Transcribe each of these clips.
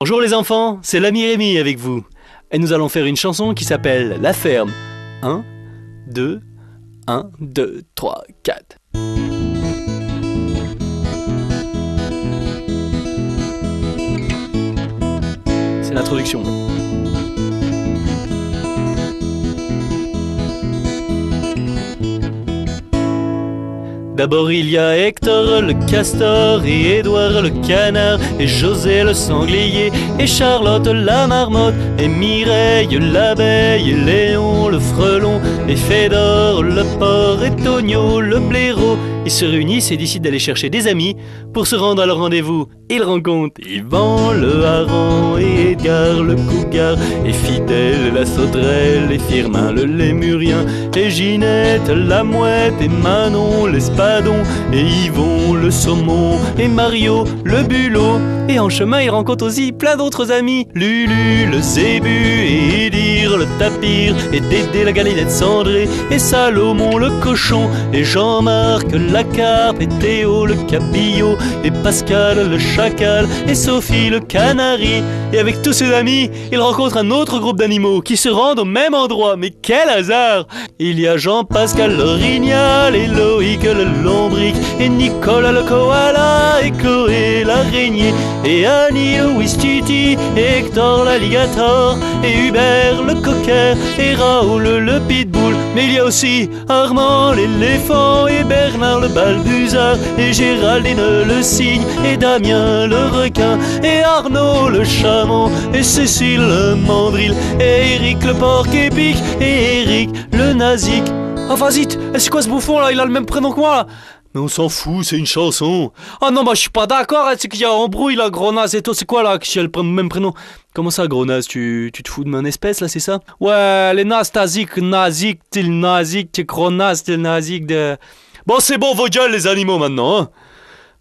Bonjour les enfants, c'est l'ami Rémi avec vous. Et nous allons faire une chanson qui s'appelle La Ferme. 1, 2, 1, 2, 3, 4. C'est l'introduction. D'abord il y a Hector le castor et Édouard le canard et José le sanglier et Charlotte la marmotte et Mireille l'abeille et Léon le frelon et Fédor le porc et Tonio le blaireau. Ils se réunissent et décident d'aller chercher des amis pour se rendre à leur rendez-vous. Ils rencontrent Yvan le hareng et Edgar le cougar et Fidèle la sauterelle et Firmin le lémurien et Ginette la mouette et Manon l'espadon et Yvon le saumon et Mario le bulot. Et en chemin ils rencontrent aussi plein d'autres amis, Lulu le zébu et Idir le tapir et Dédé la galinette cendrée et Salomon le cochon et Jean-Marc la carpe et Théo le cabillaud et Pascal le chacal et Sophie le canari. Et avec tous ses amis, il rencontre un autre groupe d'animaux qui se rendent au même endroit. Mais quel hasard! Il y a Jean-Pascal l'orignal et Loïc le lombric et Nicolas le koala et Chloé l'araignée et Annie le ouistiti et Hector l'alligator et Hubert le cocker et Raoul le pitbull. Mais il y a aussi Armand l'éléphant et Bernard le balbuzard et Géraldine le cygne et Damien le requin et Arnaud le chameau et Cécile le mandril et Eric le porc épic et Eric le nazik. Ah vas-y, c'est quoi ce bouffon là? Il a le même prénom que moi là. Mais on s'en fout, c'est une chanson. Ah non, bah je suis pas d'accord, hein, c'est qu'il y a embrouille là, gros naze et toi, c'est quoi là, qui a le même prénom? Comment ça, gros naze, tu te fous de mon espèce là, c'est ça? Ouais, les nazes, nazik, t'es le nazik, t'es gros naze, t'es le nazik de... Bon, c'est bon, vos gueules les animaux maintenant, hein.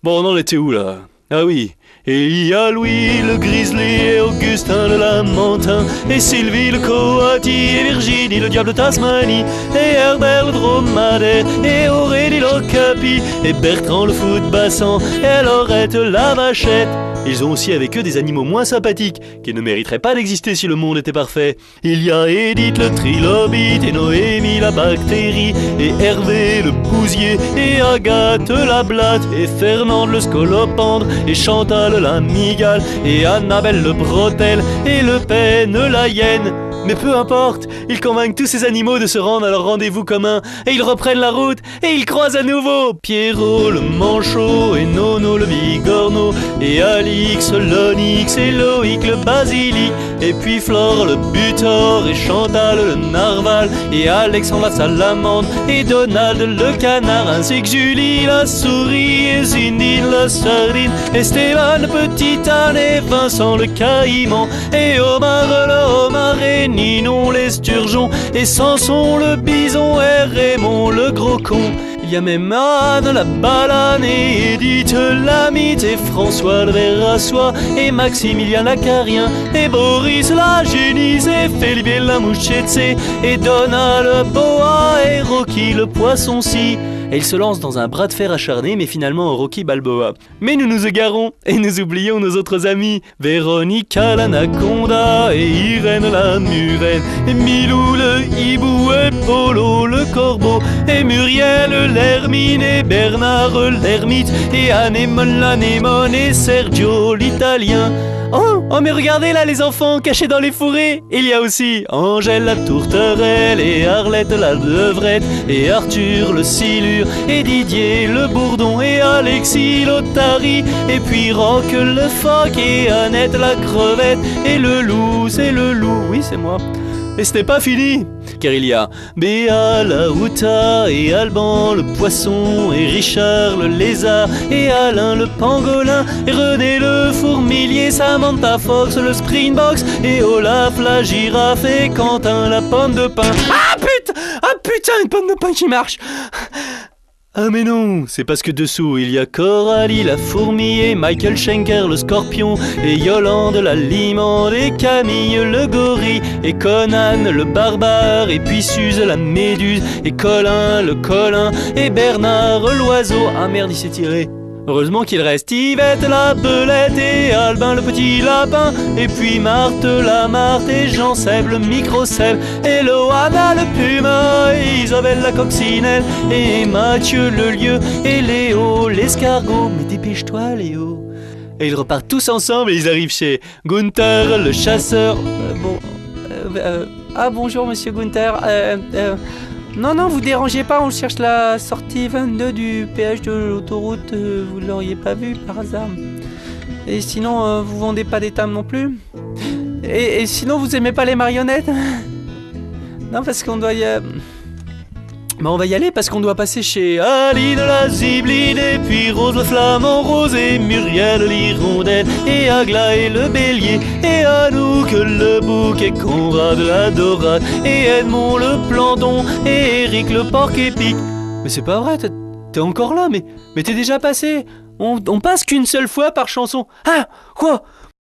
Bon, on en était où là? Ah oui. Et il y a Louis le grizzly et Augustin le lamentin et Sylvie le coati et Virginie le diable de Tasmanie et Herbert le dromadaire et Aurélie l'ocapi et Bertrand le footbassan et Laurette la vachette. Ils ont aussi avec eux des animaux moins sympathiques qui ne mériteraient pas d'exister si le monde était parfait. Il y a Edith le trilobite et Noémie la bactérie et Hervé le bousier et Agathe la blatte et Fernande le scolopendre et Chantal la migale et Annabelle le bretelle et Le Pen la hyène. Mais peu importe, ils convainquent tous ces animaux de se rendre à leur rendez-vous commun et ils reprennent la route et ils croisent à nouveau Pierrot le manchot et Nono le bigorneau et Alix l'onyx et Loïc le basilic et puis Flore le butor et Chantal le narval et Alexandre la salamandre et Donald le canard ainsi que Julie la souris et Zindine la sardine et Stéphane le petit âne et Vincent le caïman et Omar le homard et Ninon l'esturgeon et Samson le bison et Raymond le gros con. Il y a même Anne la balane et Edith la mythe et François le ver à soie et Maximilien l'acarien et Boris la génisse et Felipe la mouchette et Donald le boa et Rocky le poisson-ci. Et ils se lancent dans un bras de fer acharné, mais finalement en Rocky Balboa. Mais nous nous égarons, et nous oublions nos autres amis. Véronica l'anaconda, et Irène la murène, et Milou le hibou, et Polo le corbeau, et Muriel l'hermine, et Bernard l'ermite, et Anémone l'anémone, et Sergio l'italien. Oh mais regardez là les enfants cachés dans les fourrés. Il y a aussi Angèle la tourterelle et Arlette la levrette et Arthur le silure et Didier le bourdon et Alexis l'otarie et puis Roch le phoque et Annette la crevette et le loup, c'est le loup, oui c'est moi. Et ce n'est pas fini, car il y a Béa la houta et Alban le poisson et Richard le lézard et Alain le pangolin et René le fourmilier, Samantha Fox le springbox et Olaf la girafe et Quentin la pomme de pin. Ah putain, une pomme de pin qui marche. Ah mais non, c'est parce que dessous il y a Coralie la fourmi et Michael Schenker le scorpion et Yolande la limande et Camille le gorille et Conan le barbare et puis Suze la méduse et Colin le colin et Bernard l'oiseau. Ah merde, il s'est tiré. Heureusement qu'il reste Yvette la belette et Albin le petit lapin, et puis Marthe la Marthe et Jean-Seb le micro-Seb, et Loana le puma, et Isabelle la coccinelle, et Mathieu le lieu, et Léo l'escargot. Mais dépêche-toi Léo. Et ils repartent tous ensemble et ils arrivent chez Gunther le chasseur. Bonjour monsieur Gunther. Non, vous dérangez pas, on cherche la sortie 22 du péage de l'autoroute, vous l'auriez pas vu par hasard. Et sinon, vous vendez pas des tables non plus. Et sinon, vous aimez pas les marionnettes? Non, parce qu'on doit on va y aller parce qu'on doit passer chez Aline la Zibeline, et puis Rose le flamant rose, et Muriel l'hirondelle, et Aglaé le bélier, et Anouk le bouc, et Conrad la dorade, et Edmond le planton, et Eric le porc épic. Mais c'est pas vrai, t'es encore là, mais t'es déjà passé. On passe qu'une seule fois par chanson. Ah, quoi?